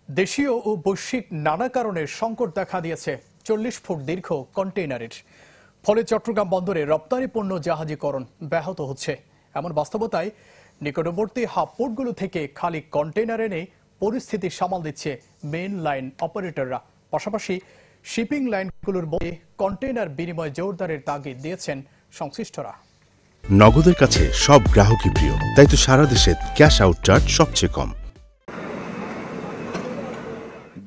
দেশীয় ও বৈশ্বিক নানা কারণে সংকট দেখা দিয়েছে 40 ফুট দীর্ঘ কন্টেইনারের। ফলে চট্টগ্রাম বন্দরে রপ্তানি পণ্য জাহাজীকরণ ব্যাহত হচ্ছে। এমন বাস্তবতায় নিকটবর্তী হাবপোর্টগুলো থেকে খালি কন্টেইনার এনে পরিস্থিতি সামাল দিচ্ছে মেইন লাইন অপারেটররা। পাশাপাশি শিপিং লাইনগুলোর মধ্যে কন্টেইনার বিনিময় জোরদারের তাগিদ দিয়েছেন সংশ্লিষ্টরা। নগদের কাছে সব গ্রাহকই প্রিয়, তাই তো সারা দেশে ক্যাশ আউট চার্জ সবচেয়ে কম।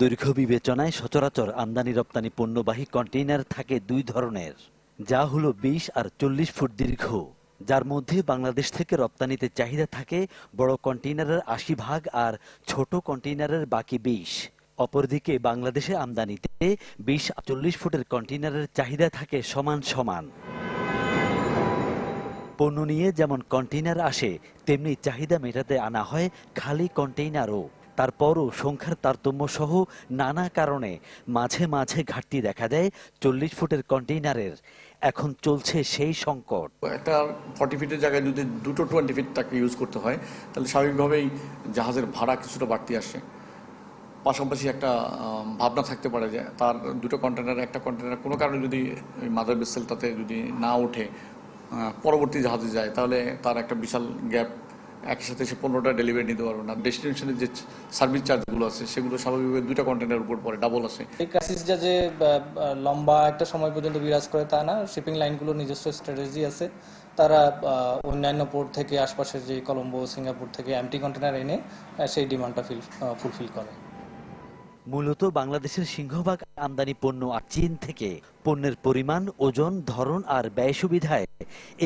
দৈর্ঘ্য বিবেচনায় সচরাচর আমদানি রপ্তানি পণ্যবাহী কন্টেইনার থাকে দুই ধরনের, যা হলো 20 আর 40 ফুট দীর্ঘ, যার মধ্যে বাংলাদেশ থেকে রপ্তানিতে চাহিদা থাকে বড় কন্টেইনারের 80% আর ছোট কন্টেইনারের বাকি 20। অপরদিকে বাংলাদেশে আমদানিতে 20-40 ফুটের কন্টেইনারের চাহিদা থাকে সমান সমান। পণ্য নিয়ে যেমন কন্টেইনার আসে, তেমনি চাহিদা মেটাতে আনা হয় খালি কন্টেইনারও। তারপরও সংখ্যার তারতম্য সহ নানা কারণে মাঝে মাঝে ঘাটতি দেখা দেয় 40 ফুটের কন্টেইনারের। এখন চলছে সেই সংকট। একটা 40 ফিটের জায়গায় যদি দুটো 20 ফিট তাকে ইউজ করতে হয়, তাহলে স্বাভাবিকভাবেই জাহাজের ভাড়া কিছুটা বাড়তি আসে। পাশাপাশি একটা ভাবনা থাকতে পারে যে তার দুটো কন্টেইনার, একটা কন্টেইনার কোনো কারণে যদি মাদার ভেসেলটাতে যদি না ওঠে, পরবর্তী জাহাজে যায়, তাহলে তার একটা বিশাল গ্যাপ, একই সাথে সে 15টা ডেলিভারি নিতে পারবে না। ডেস্টিনেশনের যে সার্ভিস চার্জগুলো আছে সেগুলো স্বাভাবিকভাবে দুটো কন্টেইনারের উপর পড়ে, ডাবল আসে। এই ক্রাইসিসটা যে লম্বা একটা সময় পর্যন্ত বিরাজ করে তা না, শিপিং লাইনগুলোর নিজস্ব স্ট্র্যাটেজি আছে। তারা অন্যান্য পোর্ট থেকে, আশপাশের যে কলম্বো, সিঙ্গাপুর থেকে এমটি কন্টেইনার এনে সেই ডিমান্ডটা ফুলফিল করে। মূলত বাংলাদেশের সিংহভাগ আমদানি পণ্য আর চীন থেকে। পণ্যের পরিমাণ, ওজন, ধরন আর ব্যয় সুবিধায়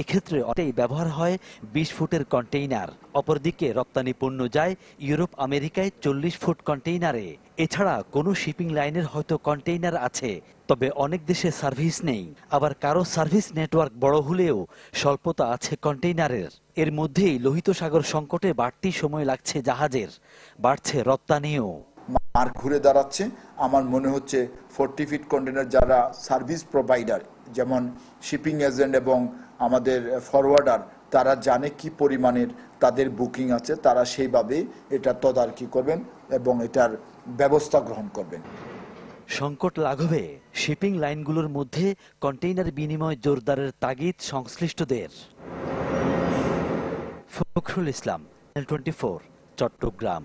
এক্ষেত্রে অনেকটাই ব্যবহার হয় 20 ফুটের কন্টেইনার। অপরদিকে রপ্তানি পণ্য যায় ইউরোপ, আমেরিকায় 40 ফুট কন্টেইনারে। এছাড়া কোনো শিপিং লাইনের হয়তো কন্টেইনার আছে, তবে অনেক দেশে সার্ভিস নেই। আবার কারো সার্ভিস নেটওয়ার্ক বড় হলেও স্বল্পতা আছে কন্টেইনারের। এর মধ্যেই লোহিত সাগর সংকটে বাড়তি সময় লাগছে জাহাজের, বাড়ছে রপ্তানিও। মার ঘুরে দাঁড়াচ্ছে। আমার মনে হচ্ছে 40 ফিট কন্টেইনার যারা সার্ভিস প্রোভাইডার, যেমন শিপিং এজেন্ট এবং আমাদের ফরওয়ার্ডার, তারা জানে কি পরিমাণের তাদের বুকিং আছে, তারা সেইভাবে এটা তদারকি করবেন এবং এটার ব্যবস্থা গ্রহণ করবেন। সংকট লাঘবে শিপিং লাইনগুলোর মধ্যে কন্টেইনার বিনিময় জোরদারের তাগিদ সংশ্লিষ্টদের। ফখরুল ইসলাম, চ্যানেল 24, চট্টগ্রাম।